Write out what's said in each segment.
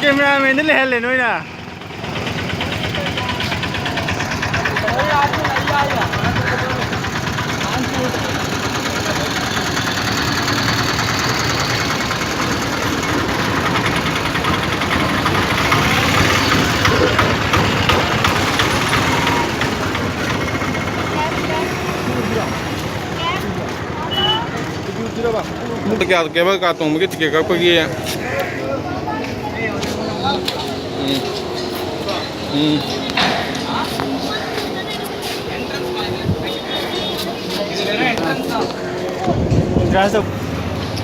Cameraman ले हेले नोइना क्या केवल का तुम मुझे टिकट का कोई है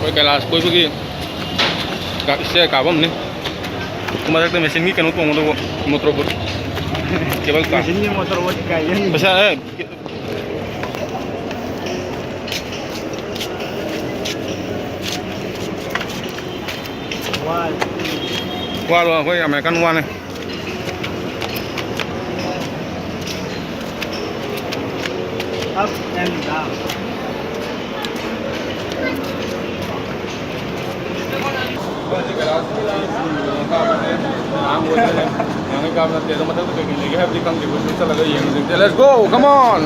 कोई कैलाश कोई भी इससे काबम नहीं तुम्हारे तो मशीन की कनो तो मोटर बोट केवल का मशीन की मोटर बोट का ये बस है qua luôn với American one này up and down let's go come on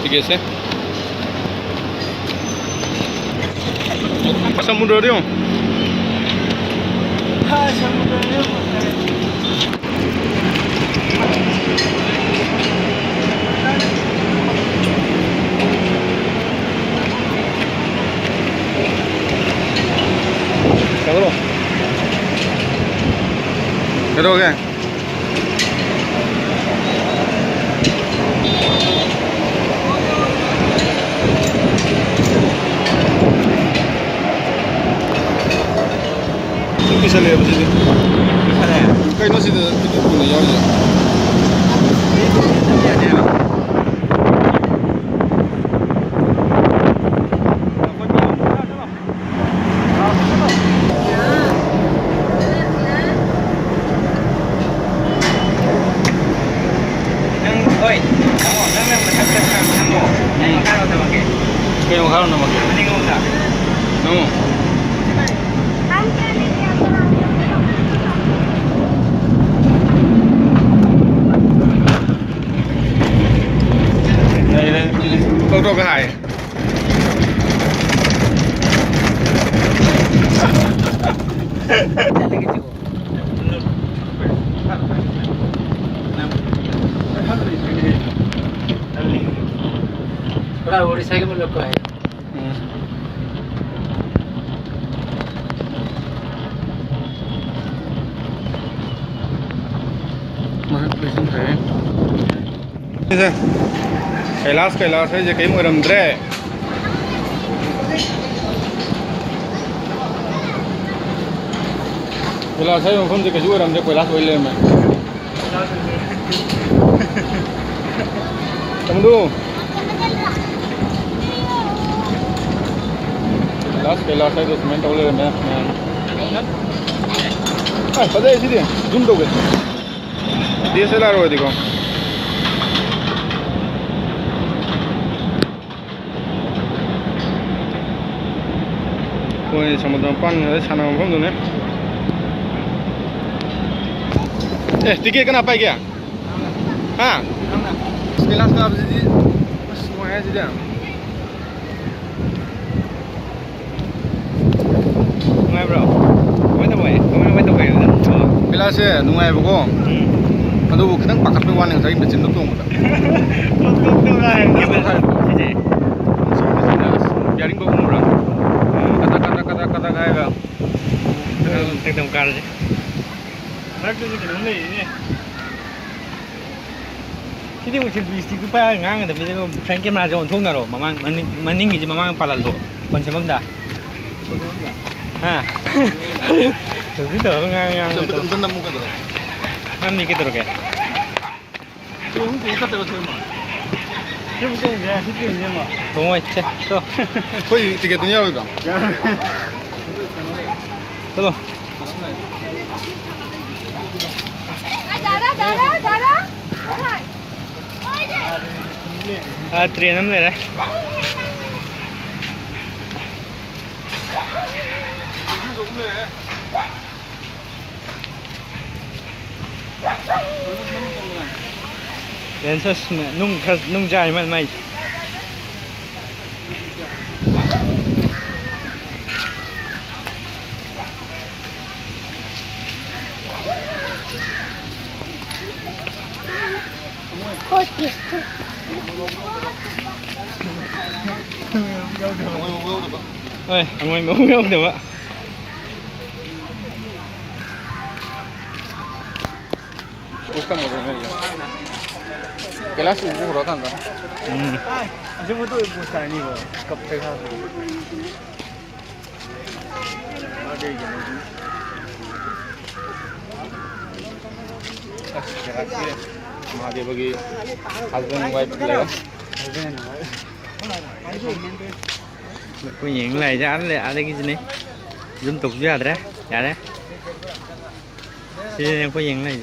tiket sih samudra dia samudra dia Kalau Betul ke? Bisa lihat di sini. Kayak masih ada itu punya jauh je. Kayak mahal nama ke? No. Đâu cái hải Orissa के लोग है कैलाश है जो कहीं मुरमद्रे कैलाश है मफम से कहीं मुरमद्रे कैलाश वही ले मैं तमदू कैलाश है तो सीमेंट वाले मैं पता है इसीलिए जूम दोगे DSLR हो देखो कोई समुद्र पान है छाना मफम दोने टिकट कना पाई क्या हाँ कैलाश का आप जी बस वहाँ है जी Nungai bro, kami tahu kan? Bila saya nungai bro, aduh kita pakai pewan yang saya bercinta tuh. Betul lah, sih. Jaring bawa murah. Kata kaya. Ekdom kar je. Nak tu kita nungai ini. Kita mungkin bisik tu payah ngang, tapi kalau Frankie mana jauh thong naro, mamang maning ni je mamang palal tu, konsep bangda. हाँ तभी तो ngang betul nemu kan tuh kan dikit terus ya itu bisa terus mah itu bukan ya itu ini mah tunggu aja tuh kok tiketnya apa bang tuh darah train हम ले रहे Đến sớm nung dài mà mày ơi ông ơi muốn không được ạ Kelas ubu rotan kan? Cuma tu bukan ni boh, kap tengah tu. Ada je lagi. Dia bagi husband wife dia. Có những này ra anh ở đây cái gì này, dân tục ra đấy, dạ đấy. Thì em có những này.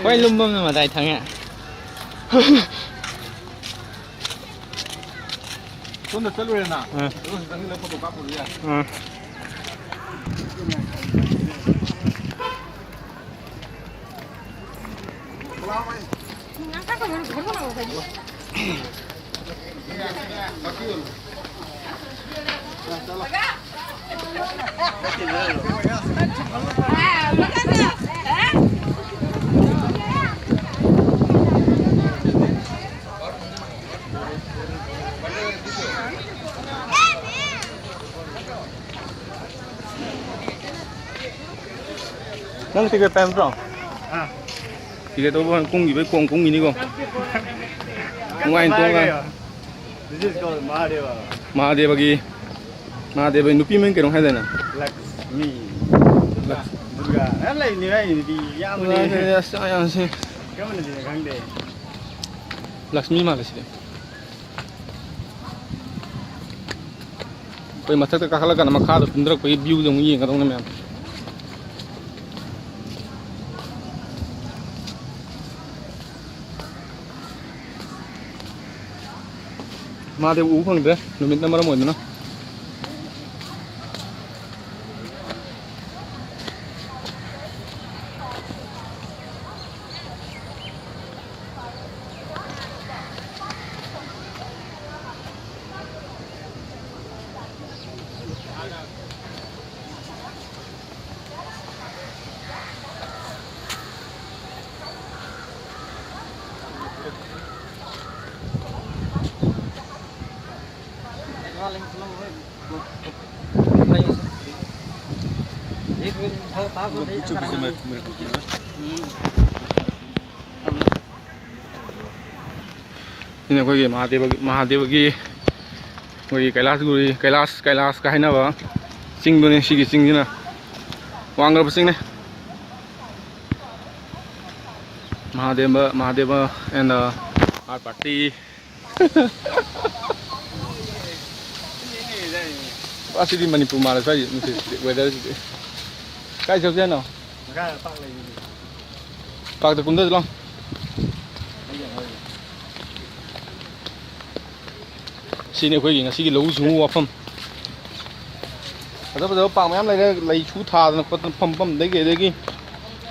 Quay lum bum mà tại thằng ạ. Tuần được luôn nè. Nang tiga pem bro. Tiga tu pun kung ibu kung ini kung. Ngain tu kan. This is called Mahadeva. Mahadeva nupi main kerong hai na. Lakshmi. Durga. Alai ni ai di yang ni. Yang si. Kamu ni dia kang deh. Lakshmi mana sih? Kau masak tu kakak kan makha tu pindrak kau view jong ini kan tu namanya. Mahadeva upang deh, numit nama ramai mana? Ini kau gini Mahadeva gini, kau Kailasgiri, Kailas kahina ba, sing tu ni sigi sing ni na, wanggar apa sing ni? Mahadeva and our party. Pasti di Manipur malas saja, mesti weather itu. Kau jauh sana? Makan pak lagi. Pak tu kundas long. Sini kau gini, sini lau semua apa? Ada pak macam lagi cuta, nak pam degi.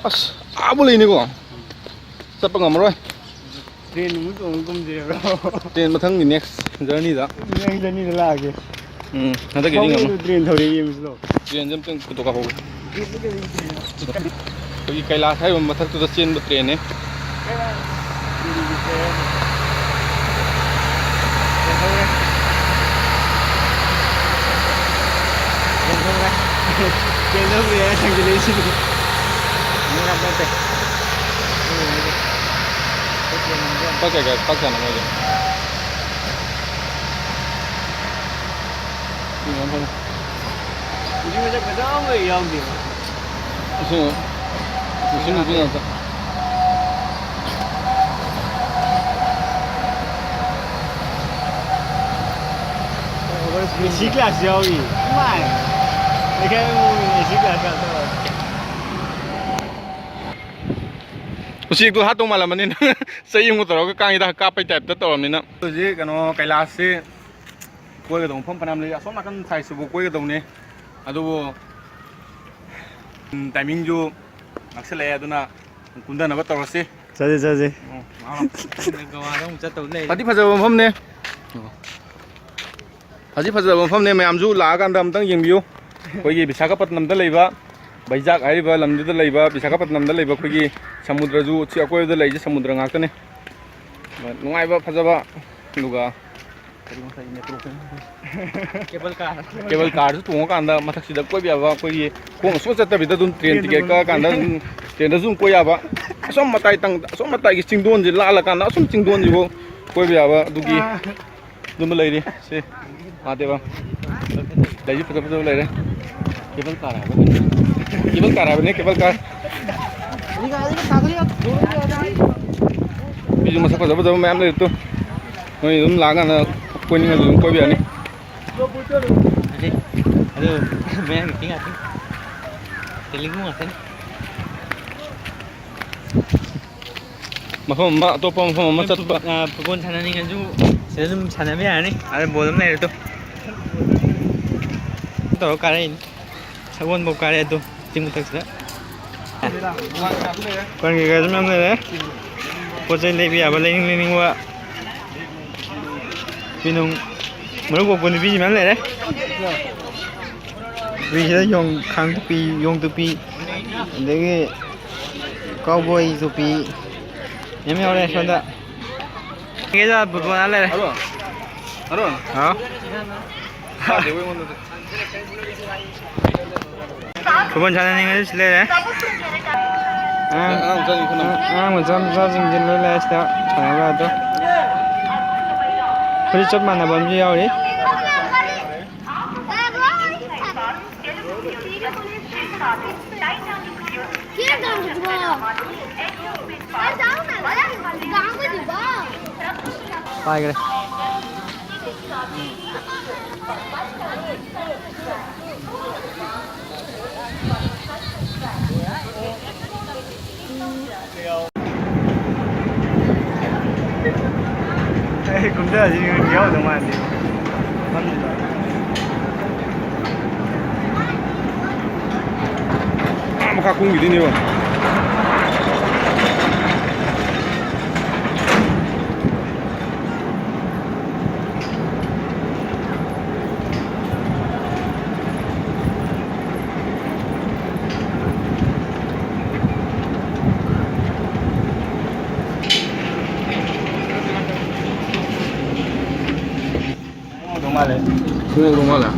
As, apa lagi ni kau? Siapa ngambil? Train mungkin dia. Train matang ni next journey dah. Next journey lagi. Nanti kita ingat. Train thori ye mesti. Train jam tu kutu kau. Pergi Kailas hai, matang tu dah train bertrain ni. Train tu dia sang jenis ni. Ni nak berapa? Pakai nama je. Ini apa? Ini macam kedai apa yang dia? Sini ni apa? Misi kelas jauh ni. Mai. Dekat misi kelas kat tu. Usi tu hatu malam ni, saya yang utara kau kang ida kapai tap tu orang ni na. Tu je, kalau Kailas se, कोई का फम फनाम ले Assam नाकन size वो कोई का ने timing जो अक्सर ले कुंदा नब तौरसे चले फदी फजब मफम ने फजी फजब मफम ने मैमजू लागान येंबियो कोई विशाखापट्टनम वैजाग है विशाखापट्टनम कोई समुद्रजू अकोयद लेजे समुद्र गाने नुब फजब केबल कार तोंगान मथक कोई अखोई खों सो चतबीद ट्रेन टिकेट कान ट्रेन कोई असम मताई असम मताई चिंदोन से लाल असम चिंदोन कोई लेरी से आदेव लेरी फजब फजब लेरे केबल कार है केबल कार बीजू मसक फजब फजब मैम ले तो नई लागान कोई कोई भी मफम अतोप मफम फुटबॉल साननिंगजु सिदम सानबे यानी अरे बॉल में तो कारे सगोन बो कारे तो चिंग तक कौन के गाजम नाम ले पोचे ले भी आबा लेनिंग वा पिनुंग मरुगो कोनी भी man ले vì thế dùng khang tu pi dùng tu pi để cowboy tu pi em yêu đây sao đó cái đó bự con ăn đây hả 그번 자네님은 실례네. 무슨 사진 진로를 했다. 전화가도. 그리 좀 만나 범지야 우리. Bye 그래. 군대가 지금 기억 너무 안 돼요. 갑니다. 뭐 갖고 온 게 있네요. Kung rumah lah.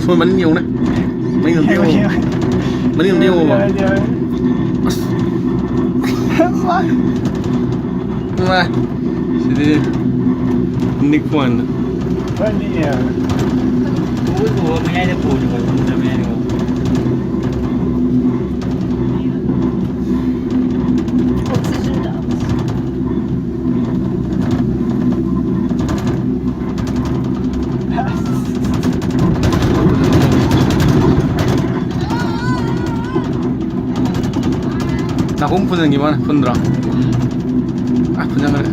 Thôi bánh nhiều đấy, mấy người tiêu mà, mà, thì nick one, 나 홈프는 분들아 아 분양을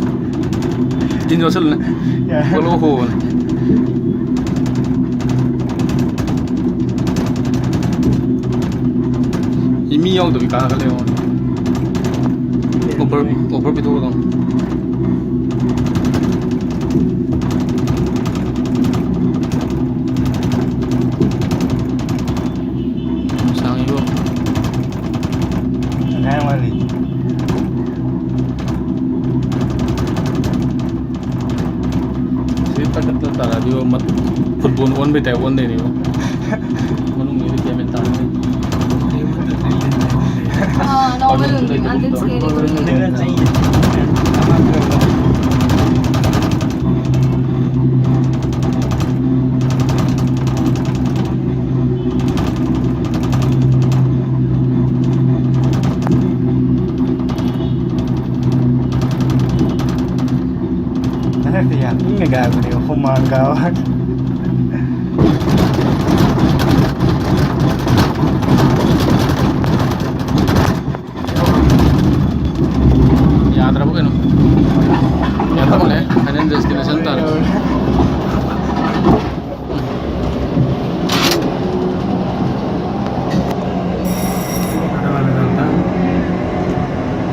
인조 설네 걸로고 이미 형도 비가 갈래요 오버 비도로 football one bit one day nih, mana mungkin dia mental ni. Novel nanti scary. 가고요. 호망가. Yaadra bukan? Yaadra mana? Hanya destination tar.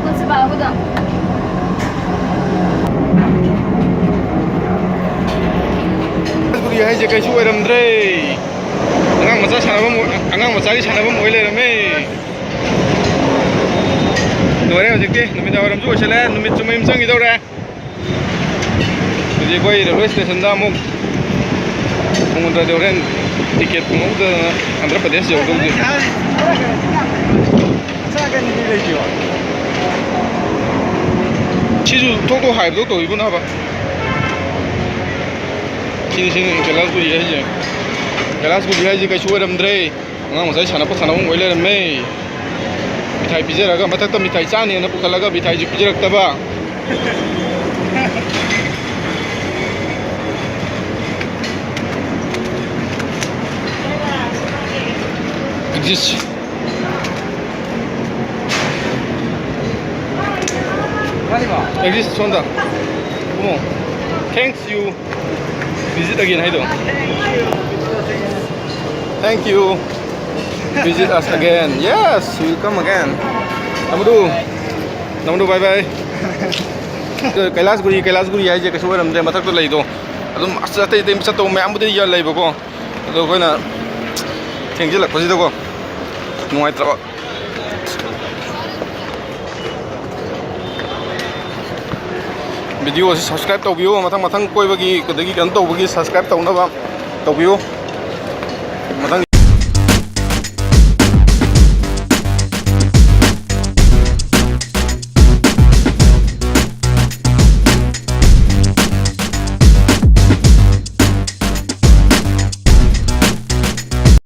Kung sa bago daw. Kailasgiri hai je kai chu oiramdre. Angang macha gi sanabam oilerame. Dore hojikti numidawaram chu oisale numit chumai changi dore. Jadi koi railway station da amuk samudra deuren tiket punguk da Andhra Pradesh jau dong. Chizu tok hai do to ibun haba. Sini Kailasgiri hai je. Kailasgiri hai je kai chu oiramdre. Angang macha sanabam oilerame. Mithai pijaraga mathakta mithai chani na pukhalaga mithai ju pijaraktaba. Exist sonda. Come on. Thanks you. Visit again, Haido. Thank you. Visit us again. Yes, we'll come again. Namudu, bye bye. Kailasgiri hai je kasu oiramdre mathak to lei do. Adum asate tem chato mayam budi ya lei bako. Ado koina thengjelak pasi do ko. Nuai tra. Video subscribe tawbiyo mathang koi bagi kadagi kan tawbagi subscribe tawnaba tawbiyo.